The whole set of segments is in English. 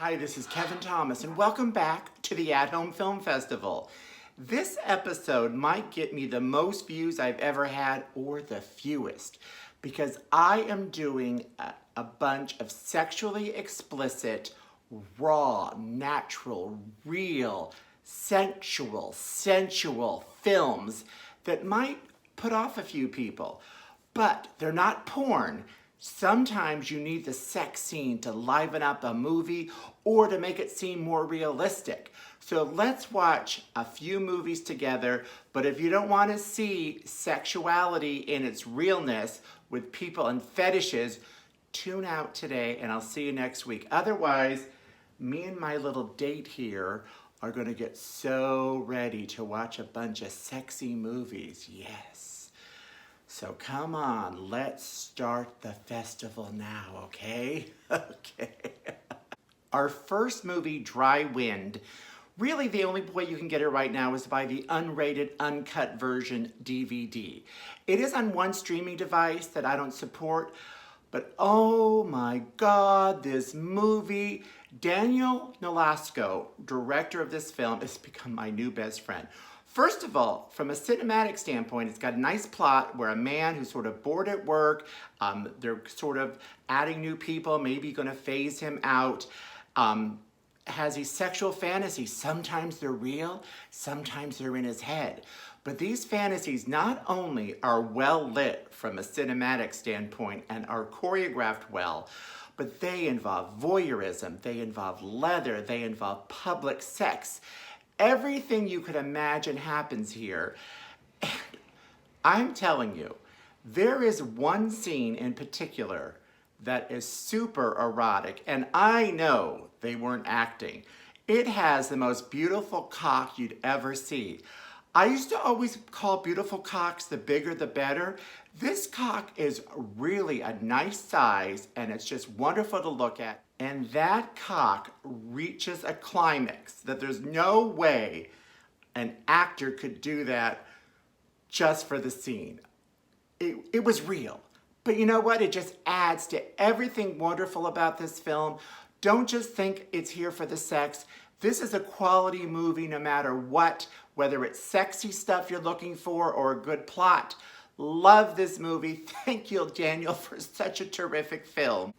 Hi, this is Kevin Thomas, and welcome back to the At Home Film Festival. This episode might get me the most views I've ever had, or the fewest, because I am doing a bunch of sexually explicit, raw, natural, real, sensual films that might put off a few people. But they're not porn. Sometimes you need the sex scene to liven up a movie or to make it seem more realistic. So let's watch a few movies together, but if you don't want to see sexuality in its realness with people and fetishes, tune out today and I'll see you next week. Otherwise, me and my little date here are going to get so ready to watch a bunch of sexy movies. Yes. So come on, let's start the festival now, okay? Okay. Our first movie, Dry Wind, really the only way you can get it right now is by the unrated, uncut version DVD. It is on one streaming device that I don't support, but oh my God, this movie, Daniel Nolasco, director of this film, has become my new best friend. First of all, from a cinematic standpoint, it's got a nice plot where a man who's sort of bored at work, they're sort of adding new people, maybe gonna phase him out, has these sexual fantasies. Sometimes they're real, sometimes they're in his head. But these fantasies not only are well lit from a cinematic standpoint and are choreographed well, but they involve voyeurism, they involve leather, they involve public sex. Everything you could imagine happens here. And I'm telling you, there is one scene in particular that is super erotic, and I know they weren't acting. It has the most beautiful cock you'd ever see. I used to always call beautiful cocks the bigger the better. This cock is really a nice size and it's just wonderful to look at. And that cock reaches a climax that there's no way an actor could do that just for the scene. It was real. But you know what? It just adds to everything wonderful about this film. Don't just think it's here for the sex. This is a quality movie no matter what, whether it's sexy stuff you're looking for or a good plot. Love this movie. Thank you, Daniel, for such a terrific film.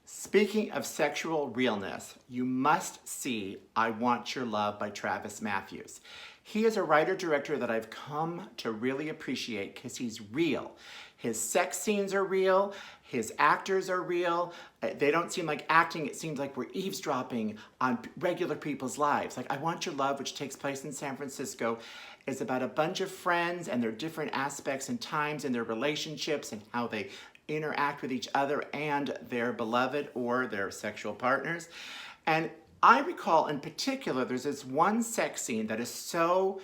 Speaking of sexual realness, you must see I Want Your Love by Travis Matthews. He is a writer-director that I've come to really appreciate because he's real. His sex scenes are real, his actors are real. They don't seem like acting, it seems like we're eavesdropping on regular people's lives. Like I Want Your Love, which takes place in San Francisco, is about a bunch of friends and their different aspects and times in their relationships and how they interact with each other and their beloved or their sexual partners. And I recall in particular, there's this one sex scene that is so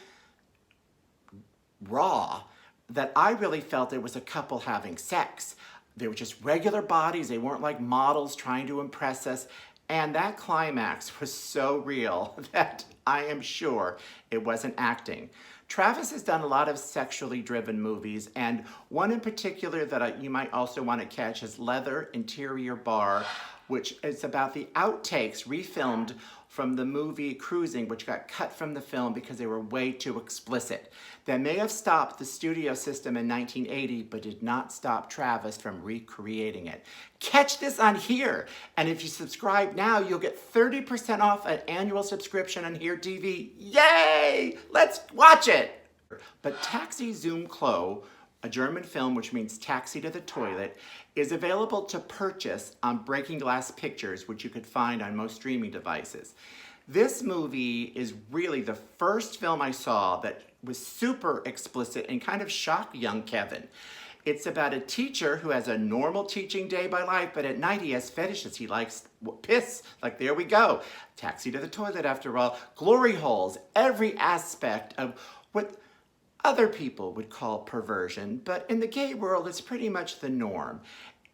raw that I really felt it was a couple having sex. They were just regular bodies. They weren't like models trying to impress us. And that climax was so real that I am sure it wasn't acting. Travis has done a lot of sexually driven movies, and one in particular that you might also want to catch is Leather Interior Bar, which is about the outtakes refilmed from the movie Cruising, which got cut from the film because they were way too explicit. That may have stopped the studio system in 1980, but did not stop Travis from recreating it. Catch this on Here, and if you subscribe now, you'll get 30% off an annual subscription on Here TV. Yay! Let's watch it! But Taxi Zum Klo, a German film which means taxi to the toilet, is available to purchase on Breaking Glass Pictures, which you could find on most streaming devices. This movie is really the first film I saw that was super explicit and kind of shocked young Kevin. It's about a teacher who has a normal teaching day by life, but at night he has fetishes. He likes piss. Like, there we go. Taxi to the toilet, after all. Glory holes. Every aspect of what other people would call perversion, but in the gay world, it's pretty much the norm.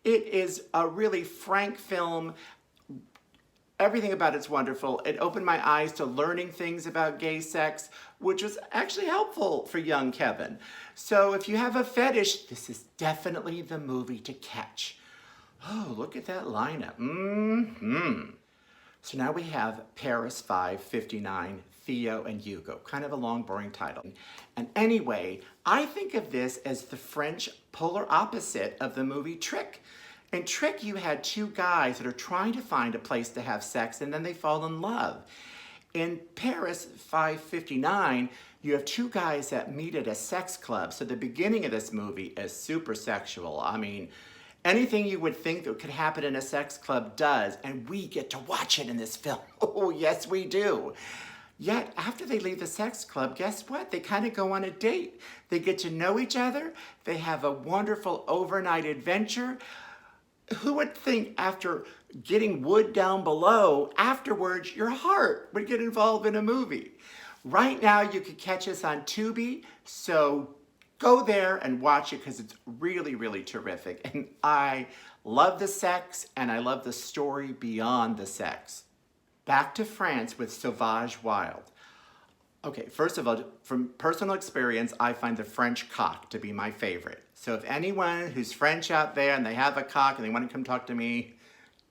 It is a really frank film. Everything about it's wonderful. It opened my eyes to learning things about gay sex, which was actually helpful for young Kevin. So if you have a fetish, this is definitely the movie to catch. Oh, look at that lineup. So now we have Paris 559, Theo and Hugo. Kind of a long, boring title. And anyway, I think of this as the French polar opposite of the movie Trick. In Trick, you had two guys that are trying to find a place to have sex and then they fall in love. In Paris 559, you have two guys that meet at a sex club. So the beginning of this movie is super sexual. I mean, anything you would think that could happen in a sex club does, and we get to watch it in this film. Oh, yes, we do. Yet, after they leave the sex club, guess what? They kind of go on a date. They get to know each other. They have a wonderful overnight adventure. Who would think after getting wood down below, afterwards, your heart would get involved in a movie? Right now, you can catch us on Tubi, so go there and watch it because it's really, really terrific. And I love the sex and I love the story beyond the sex. Back to France with Sauvage Wild. Okay, first of all, from personal experience, I find the French cock to be my favorite. So if anyone who's French out there and they have a cock and they want to come talk to me,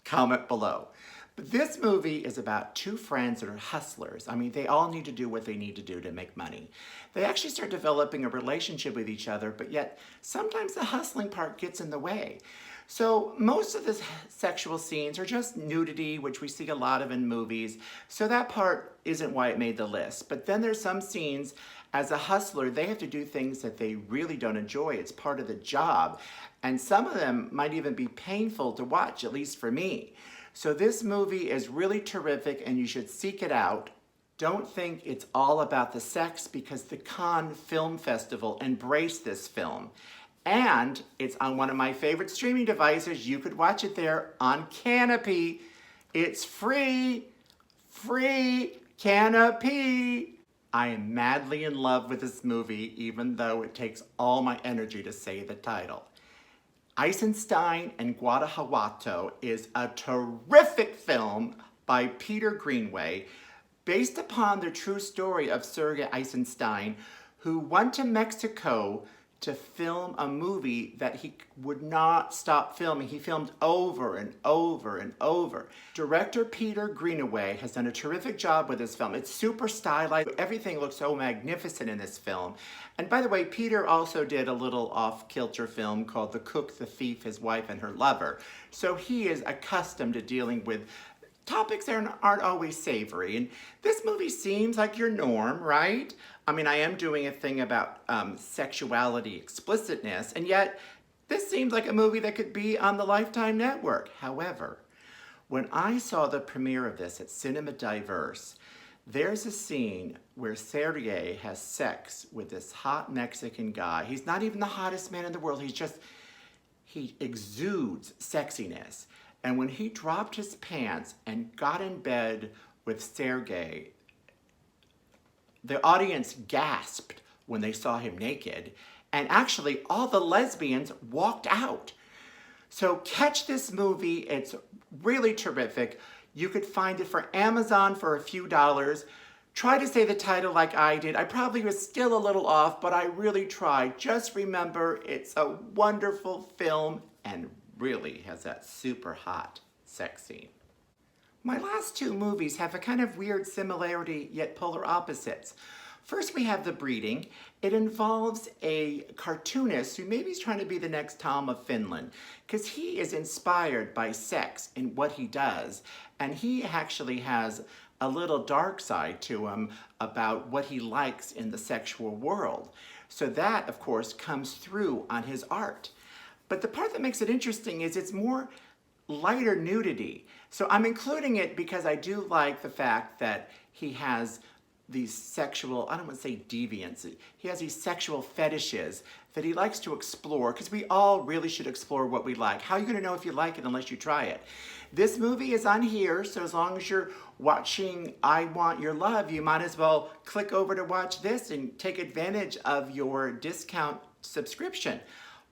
comment below. But this movie is about two friends that are hustlers. I mean, they all need to do what they need to do to make money. They actually start developing a relationship with each other, but yet sometimes the hustling part gets in the way. So most of the sexual scenes are just nudity, which we see a lot of in movies. So that part isn't why it made the list. But then there's some scenes, as a hustler, they have to do things that they really don't enjoy. It's part of the job. And some of them might even be painful to watch, at least for me. So this movie is really terrific and you should seek it out. Don't think it's all about the sex because the Cannes Film Festival embraced this film. And it's on one of my favorite streaming devices. You could watch it there on Canopy. It's free, Canopy. I am madly in love with this movie, even though it takes all my energy to say the title. Eisenstein and Guanajuato is a terrific film by Peter Greenaway, based upon the true story of Sergei Eisenstein, who went to Mexico to film a movie that he would not stop filming. He filmed over and over and over. Director Peter Greenaway has done a terrific job with this film. It's super stylized. Everything looks so magnificent in this film. And by the way, Peter also did a little off-kilter film called The Cook, the Thief, His Wife, and Her Lover. So he is accustomed to dealing with topics that aren't always savory. And this movie seems like your norm, right? I mean, I am doing a thing about sexuality explicitness, and yet this seems like a movie that could be on the Lifetime Network. However, when I saw the premiere of this at Cinema Diverse, there's a scene where Sergei has sex with this hot Mexican guy. He's not even the hottest man in the world. He exudes sexiness. And when he dropped his pants and got in bed with Sergei, the audience gasped when they saw him naked. And actually, all the lesbians walked out. So catch this movie. It's really terrific. You could find it for Amazon for a few dollars. Try to say the title like I did. I probably was still a little off, but I really tried. Just remember, it's a wonderful film and really has that super hot sex scene. My last two movies have a kind of weird similarity, yet polar opposites. First, we have The Breeding. It involves a cartoonist who maybe is trying to be the next Tom of Finland, because he is inspired by sex in what he does, and he actually has a little dark side to him about what he likes in the sexual world. So that, of course, comes through on his art. But the part that makes it interesting is it's more lighter nudity. So I'm including it because I do like the fact that he has these sexual, I don't want to say deviance, he has these sexual fetishes that he likes to explore, because we all really should explore what we like. How are you going to know if you like it unless you try it? This movie is on here, so as long as you're watching I Want Your Love, you might as well click over to watch this and take advantage of your discount subscription.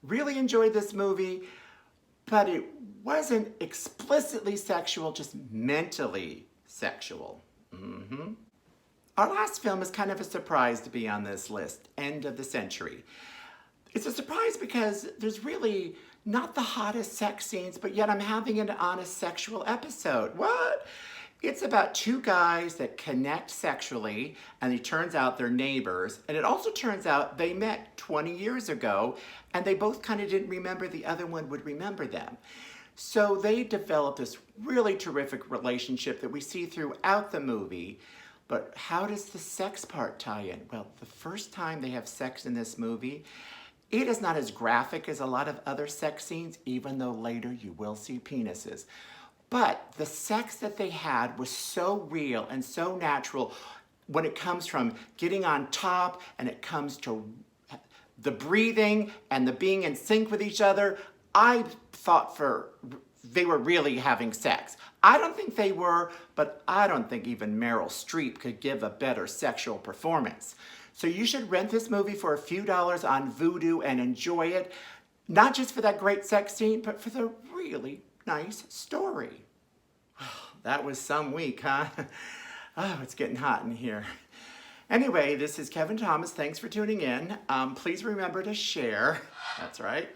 Really enjoyed this movie, but it wasn't explicitly sexual, just mentally sexual. Our last film is kind of a surprise to be on this list, End of the Century. It's a surprise because there's really not the hottest sex scenes, but yet I'm having an honest sexual episode. What? It's about two guys that connect sexually, and it turns out they're neighbors. And it also turns out they met 20 years ago, and they both kind of didn't remember the other one would remember them. So they develop this really terrific relationship that we see throughout the movie. But how does the sex part tie in? Well, the first time they have sex in this movie, it is not as graphic as a lot of other sex scenes, even though later you will see penises. But the sex that they had was so real and so natural when it comes from getting on top and it comes to the breathing and the being in sync with each other. I thought they were really having sex. I don't think they were, but I don't think even Meryl Streep could give a better sexual performance. So you should rent this movie for a few dollars on Vudu and enjoy it, not just for that great sex scene, but for the really nice story. That was some week, huh? Oh, it's getting hot in here. Anyway, this is Kevin Thomas. Thanks for tuning in. Please remember to share, that's right,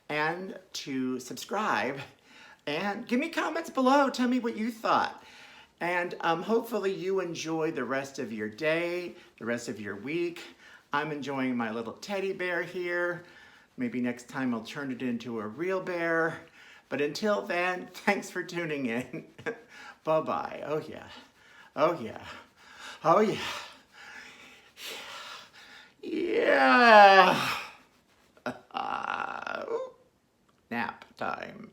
and to subscribe. And give me comments below. Tell me what you thought. And hopefully you enjoy the rest of your day, the rest of your week. I'm enjoying my little teddy bear here. Maybe next time I'll turn it into a real bear. But until then, thanks for tuning in. Bye-bye. Oh, yeah. Oh, yeah. Oh, yeah. Yeah. Nap time.